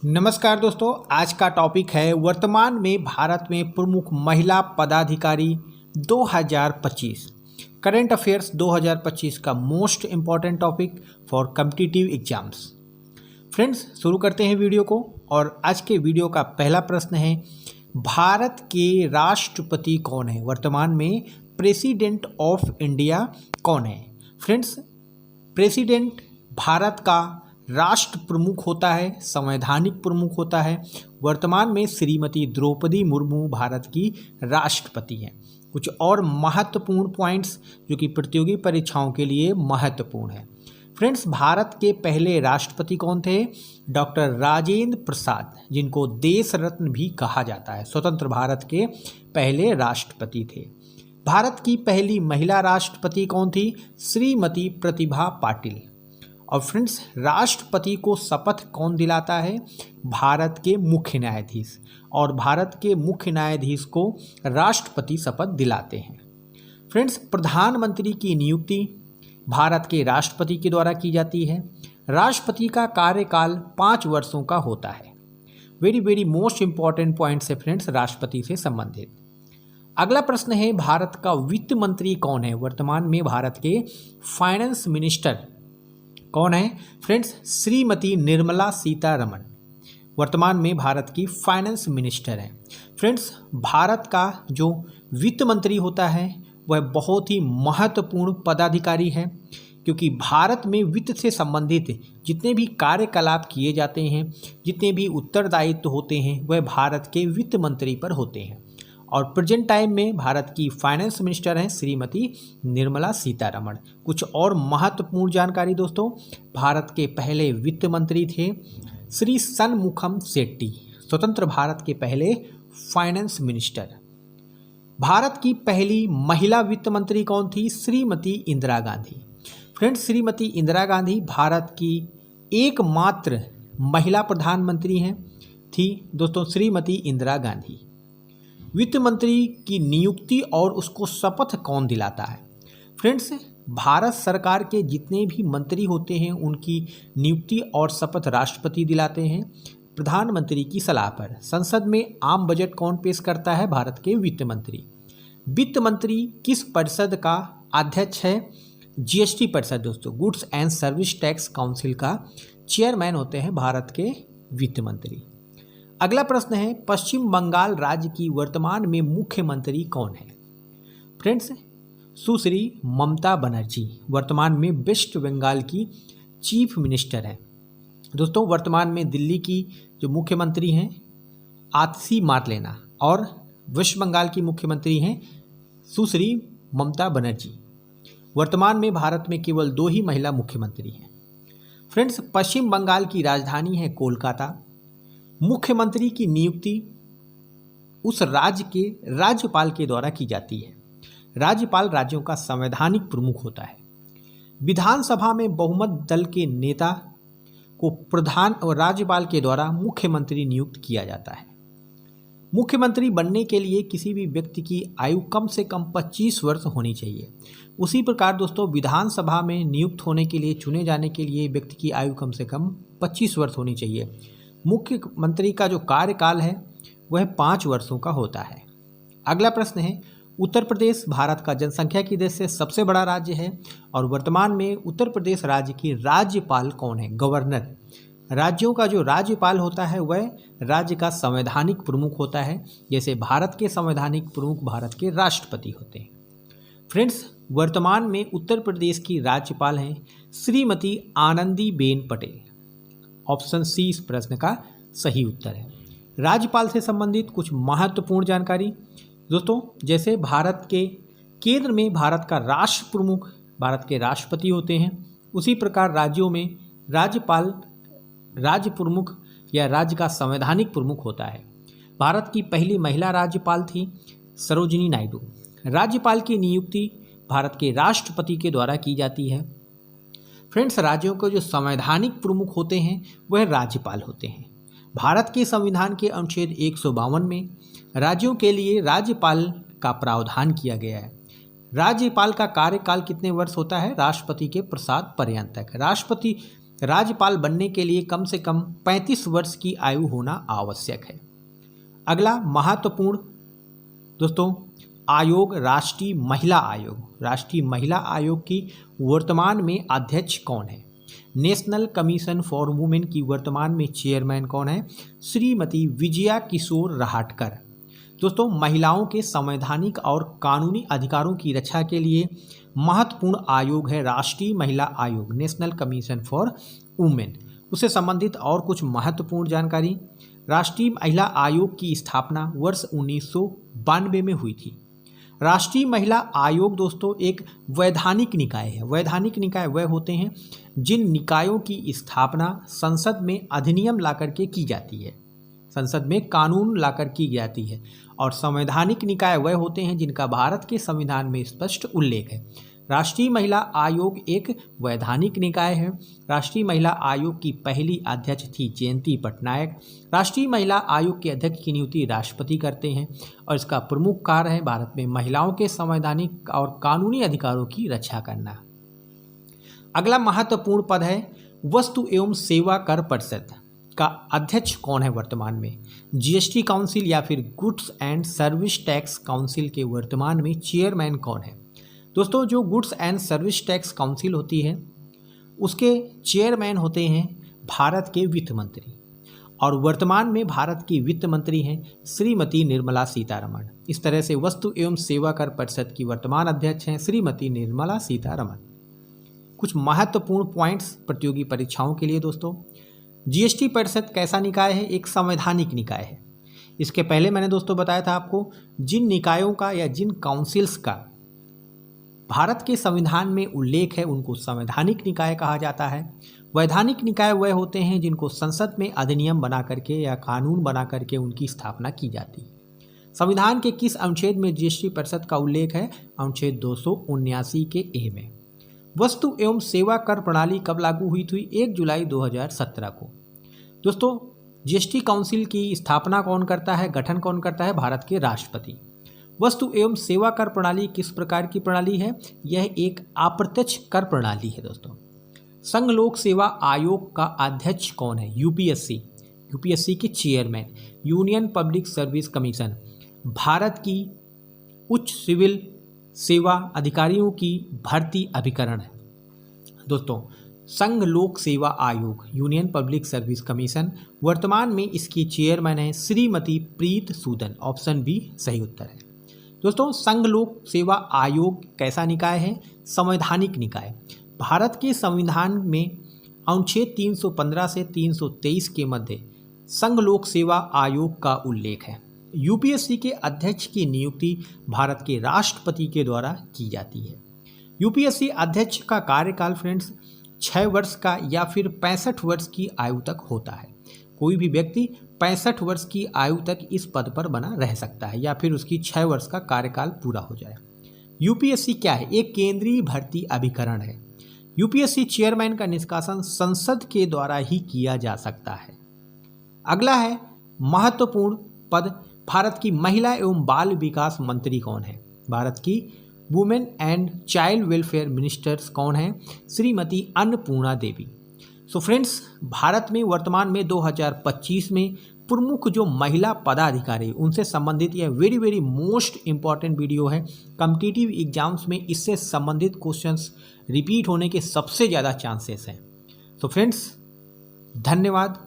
नमस्कार दोस्तों, आज का टॉपिक है वर्तमान में भारत में प्रमुख महिला पदाधिकारी 2025। करंट अफेयर्स 2025 का most important topic for competitive exams. Friends, शुरू करते हैं वीडियो को। और आज के वीडियो का पहला प्रश्न है, भारत के राष्ट्रपति कौन है? वर्तमान में प्रेसिडेंट ऑफ इंडिया कौन है? फ्रेंड्स, प्रेसिडेंट भारत का राष्ट्र प्रमुख होता है, संवैधानिक प्रमुख होता है। वर्तमान में श्रीमती द्रौपदी मुर्मू भारत की राष्ट्रपति हैं। कुछ और महत्वपूर्ण पॉइंट्स जो कि प्रतियोगी परीक्षाओं के लिए महत्वपूर्ण है। फ्रेंड्स, भारत के पहले राष्ट्रपति कौन थे? डॉक्टर राजेंद्र प्रसाद, जिनको देश रत्न भी कहा जाता है। स्वतंत्र भारत के पहले राष्ट्रपति थे। भारत की पहली महिला राष्ट्रपति कौन थी? श्रीमती प्रतिभा पाटिल। और फ्रेंड्स, राष्ट्रपति को शपथ कौन दिलाता है? भारत के मुख्य न्यायाधीश। और भारत के मुख्य न्यायाधीश को राष्ट्रपति शपथ दिलाते हैं। फ्रेंड्स, प्रधानमंत्री की नियुक्ति भारत के राष्ट्रपति के द्वारा की जाती है। राष्ट्रपति का कार्यकाल 5 वर्षों का होता है। वेरी मोस्ट इंपॉर्टेंट पॉइंट्स है फ्रेंड्स राष्ट्रपति से संबंधित। अगला प्रश्न है, भारत का वित्त मंत्री कौन है? वर्तमान में भारत के फाइनेंस मिनिस्टर कौन है? फ्रेंड्स, श्रीमती निर्मला सीतारमण वर्तमान में भारत की फाइनेंस मिनिस्टर हैं। फ्रेंड्स, भारत का जो वित्त मंत्री होता है वह बहुत ही महत्वपूर्ण पदाधिकारी है, क्योंकि भारत में वित्त से संबंधित जितने भी कार्यकलाप किए जाते हैं, जितने भी उत्तरदायित्व होते हैं, वह भारत के वित्त मंत्री पर होते हैं। और प्रेजेंट टाइम में भारत की फाइनेंस मिनिस्टर हैं श्रीमती निर्मला सीतारमण। कुछ और महत्वपूर्ण जानकारी दोस्तों, भारत के पहले वित्त मंत्री थे श्री षणमुखम शेट्टी, स्वतंत्र भारत के पहले फाइनेंस मिनिस्टर। भारत की पहली महिला वित्त मंत्री कौन थी? श्रीमती इंदिरा गांधी। फ्रेंड्स, श्रीमती इंदिरा गांधी भारत की एकमात्र महिला प्रधानमंत्री हैं थी दोस्तों, श्रीमती इंदिरा गांधी। वित्त मंत्री की नियुक्ति और उसको शपथ कौन दिलाता है? फ्रेंड्स, भारत सरकार के जितने भी मंत्री होते हैं उनकी नियुक्ति और शपथ राष्ट्रपति दिलाते हैं प्रधानमंत्री की सलाह पर। संसद में आम बजट कौन पेश करता है? भारत के वित्त मंत्री। वित्त मंत्री किस परिषद का अध्यक्ष है? जीएसटी परिषद दोस्तों, goods and service tax council का चेयरमैन होते हैं भारत के वित्त मंत्री। अगला प्रश्न है, पश्चिम बंगाल राज्य की वर्तमान में मुख्यमंत्री कौन है? फ्रेंड्स, सुश्री ममता बनर्जी वर्तमान में वेस्ट बंगाल की चीफ मिनिस्टर हैं। दोस्तों, वर्तमान में दिल्ली की जो मुख्यमंत्री हैं आतिशी मार्लेना, और वेस्ट बंगाल की मुख्यमंत्री हैं सुश्री ममता बनर्जी। वर्तमान में भारत में केवल 2 ही महिला मुख्यमंत्री हैं। फ्रेंड्स, पश्चिम बंगाल की राजधानी है कोलकाता। मुख्यमंत्री की नियुक्ति उस राज्य के राज्यपाल के द्वारा की जाती है। राज्यपाल राज्यों का संवैधानिक प्रमुख होता है। विधानसभा में बहुमत दल के नेता को प्रधान और राज्यपाल के द्वारा मुख्यमंत्री नियुक्त किया जाता है। मुख्यमंत्री बनने के लिए किसी भी व्यक्ति की आयु कम से कम 25 वर्ष होनी चाहिए। उसी प्रकार दोस्तों, विधानसभा में नियुक्त होने के लिए, चुने जाने के लिए व्यक्ति की आयु कम से कम 25 वर्ष होनी चाहिए। मुख्यमंत्री का जो कार्यकाल है वह 5 वर्षों का होता है। अगला प्रश्न है, उत्तर प्रदेश भारत का जनसंख्या की दृष्टि से सबसे बड़ा राज्य है, और वर्तमान में उत्तर प्रदेश राज्य की राज्यपाल कौन है? गवर्नर। राज्यों का जो राज्यपाल होता है वह राज्य का संवैधानिक प्रमुख होता है। जैसे भारत के संवैधानिक प्रमुख भारत के राष्ट्रपति होते हैं। फ्रेंड्स, वर्तमान में उत्तर प्रदेश की राज्यपाल हैं श्रीमती आनंदीबेन पटेल। ऑप्शन सी इस प्रश्न का सही उत्तर है। राज्यपाल से संबंधित कुछ महत्वपूर्ण जानकारी दोस्तों, जैसे भारत के केंद्र में भारत का राष्ट्र प्रमुख भारत के राष्ट्रपति होते हैं, उसी प्रकार राज्यों में राज्यपाल राज्य प्रमुख या राज्य का संवैधानिक प्रमुख होता है। भारत की पहली महिला राज्यपाल थी सरोजिनी नायडू। राज्यपाल की नियुक्ति भारत के राष्ट्रपति के द्वारा की जाती है। फ्रेंड्स, राज्यों के जो संवैधानिक प्रमुख होते हैं वह राज्यपाल होते हैं। भारत के संविधान के अनुच्छेद 152 में राज्यों के लिए राज्यपाल का प्रावधान किया गया है। राज्यपाल का कार्यकाल कितने वर्ष होता है? राष्ट्रपति के प्रसाद पर्यंत तक। राष्ट्रपति राज्यपाल बनने के लिए कम से कम 35 वर्ष की आयु होना आवश्यक है। अगला महत्वपूर्ण दोस्तों आयोग राष्ट्रीय महिला आयोग। राष्ट्रीय महिला आयोग की वर्तमान में अध्यक्ष कौन है? नेशनल कमीशन फॉर वुमेन की वर्तमान में चेयरमैन कौन है? श्रीमती विजया किशोर रहाटकर। दोस्तों महिलाओं के संवैधानिक और कानूनी अधिकारों की रक्षा के लिए महत्वपूर्ण आयोग है राष्ट्रीय महिला आयोग, नेशनल कमीशन फॉर वुमेन। उससे संबंधित और कुछ महत्वपूर्ण जानकारी। राष्ट्रीय महिला आयोग की स्थापना वर्ष 1992 में हुई थी। राष्ट्रीय महिला आयोग दोस्तों एक वैधानिक निकाय है। वैधानिक निकाय वह होते हैं जिन निकायों की स्थापना संसद में अधिनियम लाकर के की जाती है, संसद में कानून लाकर की जाती है। और संवैधानिक निकाय वह होते हैं जिनका भारत के संविधान में स्पष्ट उल्लेख है। राष्ट्रीय महिला आयोग एक वैधानिक निकाय है। राष्ट्रीय महिला आयोग की पहली अध्यक्ष थी जयंती पटनायक। राष्ट्रीय महिला आयोग के अध्यक्ष की नियुक्ति राष्ट्रपति करते हैं और इसका प्रमुख कार्य है भारत में महिलाओं के संवैधानिक और कानूनी अधिकारों की रक्षा करना। अगला महत्वपूर्ण पद है वस्तु एवं सेवा कर परिषद का अध्यक्ष कौन है वर्तमान में? जीएसटी काउंसिल या फिर goods and service tax council के वर्तमान में चेयरमैन कौन है? दोस्तों जो goods and service tax council होती है उसके चेयरमैन होते हैं भारत के वित्त मंत्री, और वर्तमान में भारत की वित्त मंत्री हैं श्रीमती निर्मला सीतारमण। इस तरह से वस्तु एवं सेवा कर परिषद की वर्तमान अध्यक्ष हैं श्रीमती निर्मला सीतारमण। कुछ महत्वपूर्ण पॉइंट्स प्रतियोगी परीक्षाओं के लिए दोस्तों। जीएसटी परिषद कैसा निकाय है? एक संवैधानिक निकाय है। इसके पहले मैंने दोस्तों बताया था आपको जिन निकायों का या जिन काउंसिल्स का भारत के संविधान में उल्लेख है उनको संवैधानिक निकाय कहा जाता है। वैधानिक निकाय वह होते हैं जिनको संसद में अधिनियम बना करके या कानून बना करके उनकी स्थापना की जाती है। संविधान के किस अनुच्छेद में जीएसटी परिषद का उल्लेख है? अनुच्छेद 279 के ए में। वस्तु एवं सेवा कर प्रणाली कब लागू हुई थी? 1 जुलाई 2017 को। दोस्तों जीएसटी काउंसिल की स्थापना कौन करता है, गठन कौन करता है? भारत के राष्ट्रपति। वस्तु एवं सेवा कर प्रणाली किस प्रकार की प्रणाली है? यह एक अप्रत्यक्ष कर प्रणाली है दोस्तों। संघ लोक सेवा आयोग का अध्यक्ष कौन है? यूपीएससी के chairman. Union public service commission Bharat की उच्च सिविल सेवा अधिकारियों की भर्ती अभिकरण है दोस्तों। संघ लोक सेवा आयोग यूनियन पब्लिक सर्विस कमीशन वर्तमान में इसकी चेयरमैन है श्रीमती प्रीत सूदन। ऑप्शन बी सही उत्तर है दोस्तों। संघ लोक सेवा आयोग कैसा निकाय है? संवैधानिक निकाय। भारत के संविधान में अनुच्छेद 315 से 323 के मध्य संघ लोक सेवा आयोग का उल्लेख है। यूपीएससी के अध्यक्ष की नियुक्ति भारत के राष्ट्रपति के द्वारा की जाती है। यूपीएससी अध्यक्ष का कार्यकाल फ्रेंड्स 6 वर्ष का या फिर 65 वर्ष की आयु तक होता है। कोई भी व्यक्ति 65 वर्ष की आयु तक इस पद पर बना रह सकता है या फिर उसकी 6 वर्ष का कार्यकाल पूरा हो जाए। यूपीएससी क्या है? एक केंद्रीय भर्ती अभिकरण है। यूपीएससी चेयरमैन का निष्कासन संसद के द्वारा ही किया जा सकता है। अगला है महत्वपूर्ण पद, भारत की महिला एवं बाल विकास मंत्री कौन है? भारत की women and child welfare ministers कौन है? श्रीमती अन्नपूर्णा देवी। सो फ्रेंड्स भारत में वर्तमान में 2025 में प्रमुख जो महिला पदाधिकारी उनसे संबंधित यह वेरी मोस्ट इम्पॉर्टेंट वीडियो है। कॉम्पिटिटिव एग्जाम्स में इससे संबंधित क्वेश्चंस रिपीट होने के सबसे ज़्यादा चांसेस हैं। तो फ्रेंड्स धन्यवाद।